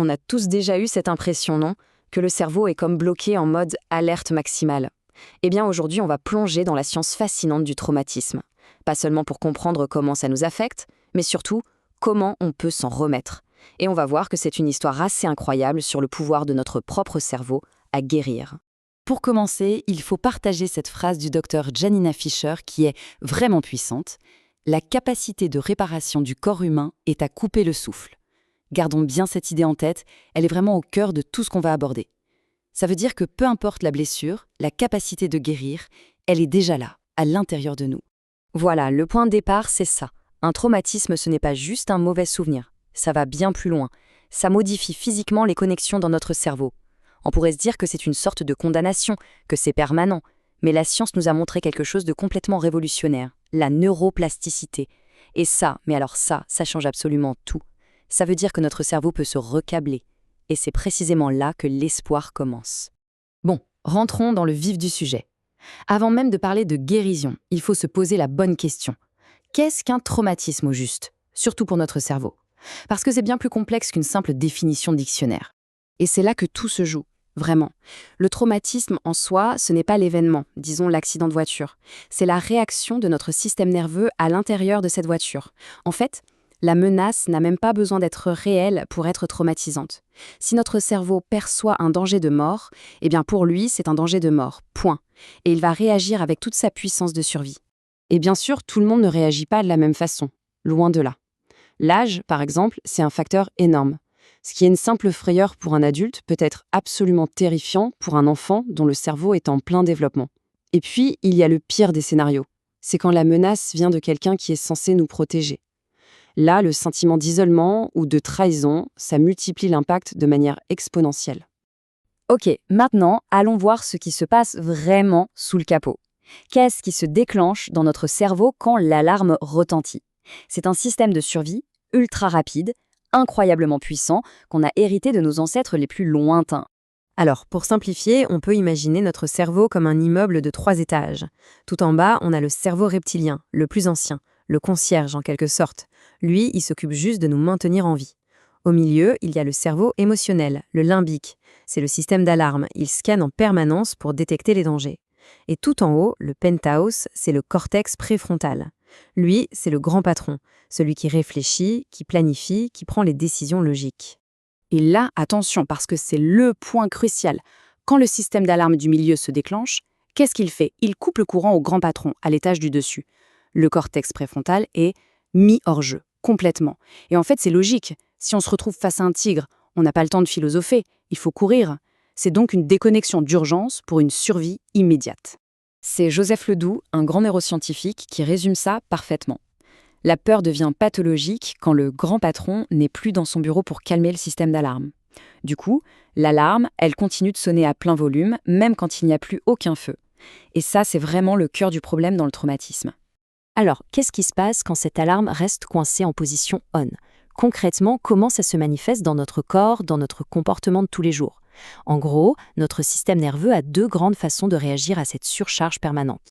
On a tous déjà eu cette impression, non? Que le cerveau est comme bloqué en mode alerte maximale. Eh bien aujourd'hui, on va plonger dans la science fascinante du traumatisme. Pas seulement pour comprendre comment ça nous affecte, mais surtout comment on peut s'en remettre. Et on va voir que c'est une histoire assez incroyable sur le pouvoir de notre propre cerveau à guérir. Pour commencer, il faut partager cette phrase du docteur Janina Fischer qui est vraiment puissante. La capacité de réparation du corps humain est à couper le souffle. Gardons bien cette idée en tête, elle est vraiment au cœur de tout ce qu'on va aborder. Ça veut dire que peu importe la blessure, la capacité de guérir, elle est déjà là, à l'intérieur de nous. Voilà, le point de départ, c'est ça. Un traumatisme, ce n'est pas juste un mauvais souvenir. Ça va bien plus loin. Ça modifie physiquement les connexions dans notre cerveau. On pourrait se dire que c'est une sorte de condamnation, que c'est permanent. Mais la science nous a montré quelque chose de complètement révolutionnaire, la neuroplasticité. Et ça, mais alors ça change absolument tout. Ça veut dire que notre cerveau peut se recabler. Et c'est précisément là que l'espoir commence. Bon, rentrons dans le vif du sujet. Avant même de parler de guérison, il faut se poser la bonne question. Qu'est-ce qu'un traumatisme au juste? Surtout pour notre cerveau. Parce que c'est bien plus complexe qu'une simple définition dictionnaire. Et c'est là que tout se joue, vraiment. Le traumatisme en soi, ce n'est pas l'événement, disons l'accident de voiture. C'est la réaction de notre système nerveux à l'intérieur de cette voiture. En fait, la menace n'a même pas besoin d'être réelle pour être traumatisante. Si notre cerveau perçoit un danger de mort, eh bien pour lui, c'est un danger de mort, point. Et il va réagir avec toute sa puissance de survie. Et bien sûr, tout le monde ne réagit pas de la même façon, loin de là. L'âge, par exemple, c'est un facteur énorme. Ce qui est une simple frayeur pour un adulte peut être absolument terrifiant pour un enfant dont le cerveau est en plein développement. Et puis, il y a le pire des scénarios. C'est quand la menace vient de quelqu'un qui est censé nous protéger. Là, le sentiment d'isolement ou de trahison, ça multiplie l'impact de manière exponentielle. Ok, maintenant, allons voir ce qui se passe vraiment sous le capot. Qu'est-ce qui se déclenche dans notre cerveau quand l'alarme retentit? C'est un système de survie ultra rapide, incroyablement puissant, qu'on a hérité de nos ancêtres les plus lointains. Alors, pour simplifier, on peut imaginer notre cerveau comme un immeuble de 3 étages. Tout en bas, on a le cerveau reptilien, le plus ancien, le concierge en quelque sorte. Lui, il s'occupe juste de nous maintenir en vie. Au milieu, il y a le cerveau émotionnel, le limbique. C'est le système d'alarme, il scanne en permanence pour détecter les dangers. Et tout en haut, le penthouse, c'est le cortex préfrontal. Lui, c'est le grand patron, celui qui réfléchit, qui planifie, qui prend les décisions logiques. Et là, attention, parce que c'est le point crucial. Quand le système d'alarme du milieu se déclenche, qu'est-ce qu'il fait? Il coupe le courant au grand patron, à l'étage du dessus. Le cortex préfrontal est mis hors jeu, complètement. Et en fait, c'est logique. Si on se retrouve face à un tigre, on n'a pas le temps de philosopher, il faut courir. C'est donc une déconnexion d'urgence pour une survie immédiate. C'est Joseph Ledoux, un grand neuroscientifique, qui résume ça parfaitement. La peur devient pathologique quand le grand patron n'est plus dans son bureau pour calmer le système d'alarme. Du coup, l'alarme, elle continue de sonner à plein volume, même quand il n'y a plus aucun feu. Et ça, c'est vraiment le cœur du problème dans le traumatisme. Alors, qu'est-ce qui se passe quand cette alarme reste coincée en position on? Concrètement, comment ça se manifeste dans notre corps, dans notre comportement de tous les jours? En gros, notre système nerveux a 2 grandes façons de réagir à cette surcharge permanente.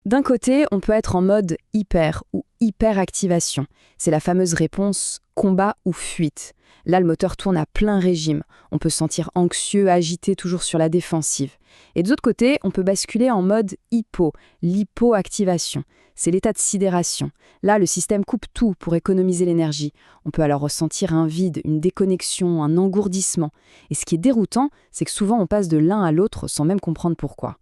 D'un côté, on peut être en mode hyper ou hyperactivation. C'est la fameuse réponse combat ou fuite. Là, le moteur tourne à plein régime. On peut se sentir anxieux, agité, toujours sur la défensive. Et de l'autre côté, on peut basculer en mode hypo, l'hypoactivation. C'est l'état de sidération. Là, le système coupe tout pour économiser l'énergie. On peut alors ressentir un vide, une déconnexion, un engourdissement. Et ce qui est déroutant, c'est que souvent on passe de l'un à l'autre sans même comprendre pourquoi.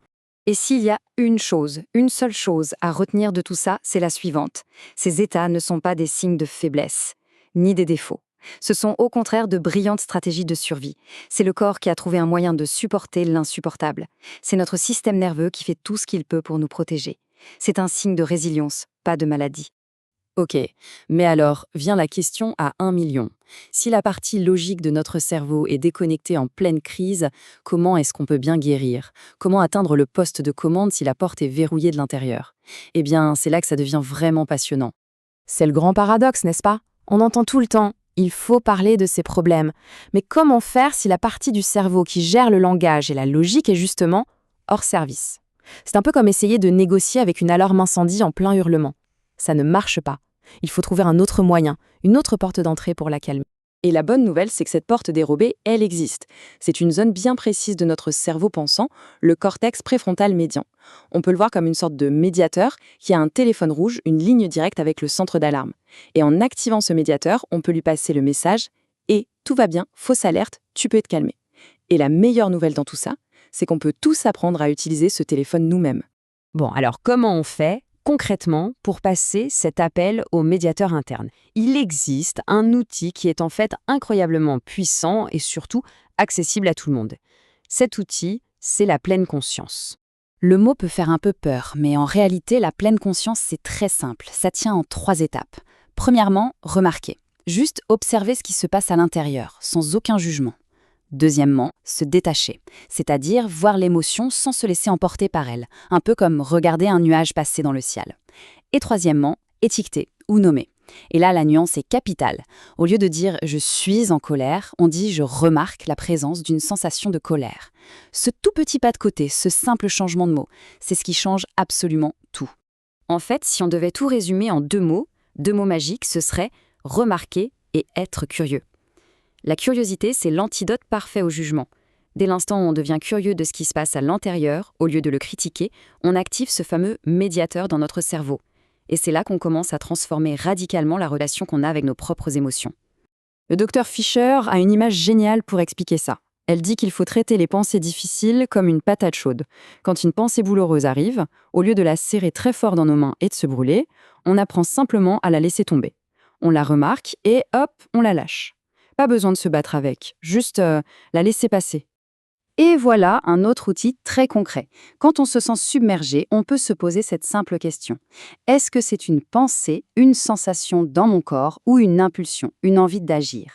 Et s'il y a une seule chose à retenir de tout ça, c'est la suivante. Ces états ne sont pas des signes de faiblesse, ni des défauts. Ce sont au contraire de brillantes stratégies de survie. C'est le corps qui a trouvé un moyen de supporter l'insupportable. C'est notre système nerveux qui fait tout ce qu'il peut pour nous protéger. C'est un signe de résilience, pas de maladie. Ok, mais alors vient la question à 1 million. Si la partie logique de notre cerveau est déconnectée en pleine crise, comment est-ce qu'on peut bien guérir? Comment atteindre le poste de commande si la porte est verrouillée de l'intérieur? Eh bien, c'est là que ça devient vraiment passionnant. C'est le grand paradoxe, n'est-ce pas? On entend tout le temps. Il faut parler de ces problèmes. Mais comment faire si la partie du cerveau qui gère le langage et la logique est justement hors service? C'est un peu comme essayer de négocier avec une alarme incendie en plein hurlement. Ça ne marche pas. Il faut trouver un autre moyen, une autre porte d'entrée pour la calmer. Et la bonne nouvelle, c'est que cette porte dérobée, elle existe. C'est une zone bien précise de notre cerveau pensant, le cortex préfrontal médian. On peut le voir comme une sorte de médiateur qui a un téléphone rouge, une ligne directe avec le centre d'alarme. Et en activant ce médiateur, on peut lui passer le message « Et tout va bien, fausse alerte, tu peux te calmer ». Et la meilleure nouvelle dans tout ça, c'est qu'on peut tous apprendre à utiliser ce téléphone nous-mêmes. Bon, alors comment on fait concrètement pour passer cet appel au médiateur interne? Il existe un outil qui est en fait incroyablement puissant et surtout accessible à tout le monde. Cet outil, c'est la pleine conscience. Le mot peut faire un peu peur, mais en réalité, la pleine conscience, c'est très simple. Ça tient en 3 étapes. Premièrement, remarquer. Juste observer ce qui se passe à l'intérieur, sans aucun jugement. Deuxièmement, se détacher, c'est-à-dire voir l'émotion sans se laisser emporter par elle, un peu comme regarder un nuage passer dans le ciel. Et troisièmement, étiqueter ou nommer. Et là, la nuance est capitale. Au lieu de dire « je suis en colère », on dit « je remarque la présence d'une sensation de colère ». Ce tout petit pas de côté, ce simple changement de mot, c'est ce qui change absolument tout. En fait, si on devait tout résumer en 2 mots magiques, ce serait « remarquer » et « être curieux ». La curiosité, c'est l'antidote parfait au jugement. Dès l'instant où on devient curieux de ce qui se passe à l'intérieur, au lieu de le critiquer, on active ce fameux médiateur dans notre cerveau. Et c'est là qu'on commence à transformer radicalement la relation qu'on a avec nos propres émotions. Le docteur Fisher a une image géniale pour expliquer ça. Elle dit qu'il faut traiter les pensées difficiles comme une patate chaude. Quand une pensée douloureuse arrive, au lieu de la serrer très fort dans nos mains et de se brûler, on apprend simplement à la laisser tomber. On la remarque et hop, on la lâche. Pas besoin de se battre avec, juste la laisser passer. Et voilà un autre outil très concret. Quand on se sent submergé, on peut se poser cette simple question. Est-ce que c'est une pensée, une sensation dans mon corps ou une impulsion, une envie d'agir ?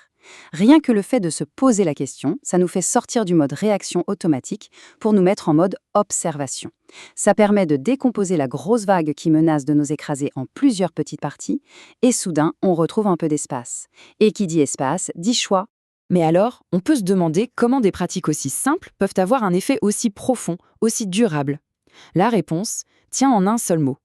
Rien que le fait de se poser la question, ça nous fait sortir du mode réaction automatique pour nous mettre en mode observation. Ça permet de décomposer la grosse vague qui menace de nous écraser en plusieurs petites parties et soudain, on retrouve un peu d'espace. Et qui dit espace, dit choix. Mais alors, on peut se demander comment des pratiques aussi simples peuvent avoir un effet aussi profond, aussi durable. La réponse tient en un seul mot.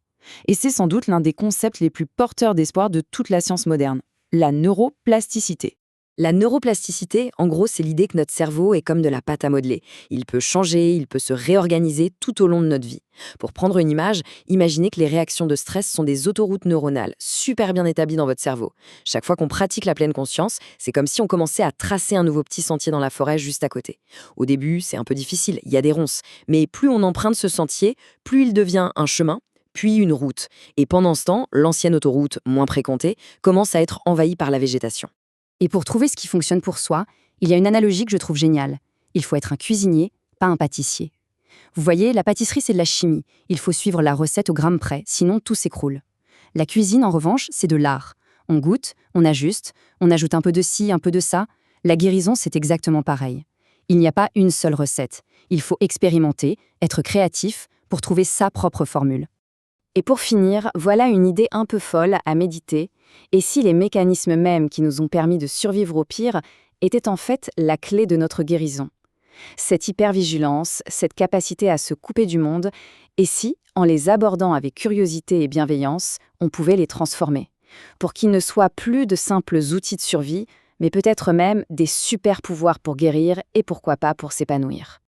Et c'est sans doute l'un des concepts les plus porteurs d'espoir de toute la science moderne, la neuroplasticité. La neuroplasticité, en gros, c'est l'idée que notre cerveau est comme de la pâte à modeler. Il peut changer, il peut se réorganiser tout au long de notre vie. Pour prendre une image, imaginez que les réactions de stress sont des autoroutes neuronales super bien établies dans votre cerveau. Chaque fois qu'on pratique la pleine conscience, c'est comme si on commençait à tracer un nouveau petit sentier dans la forêt juste à côté. Au début, c'est un peu difficile, il y a des ronces. Mais plus on emprunte ce sentier, plus il devient un chemin, puis une route. Et pendant ce temps, l'ancienne autoroute, moins fréquentée, commence à être envahie par la végétation. Et pour trouver ce qui fonctionne pour soi, il y a une analogie que je trouve géniale. Il faut être un cuisinier, pas un pâtissier. Vous voyez, la pâtisserie, c'est de la chimie. Il faut suivre la recette au gramme près, sinon tout s'écroule. La cuisine, en revanche, c'est de l'art. On goûte, on ajuste, on ajoute un peu de ci, un peu de ça. La guérison, c'est exactement pareil. Il n'y a pas une seule recette. Il faut expérimenter, être créatif pour trouver sa propre formule. Et pour finir, voilà une idée un peu folle à méditer. Et si les mécanismes mêmes qui nous ont permis de survivre au pire étaient en fait la clé de notre guérison ? Cette hypervigilance, cette capacité à se couper du monde, et si, en les abordant avec curiosité et bienveillance, on pouvait les transformer, pour qu'ils ne soient plus de simples outils de survie, mais peut-être même des super pouvoirs pour guérir et pourquoi pas pour s'épanouir.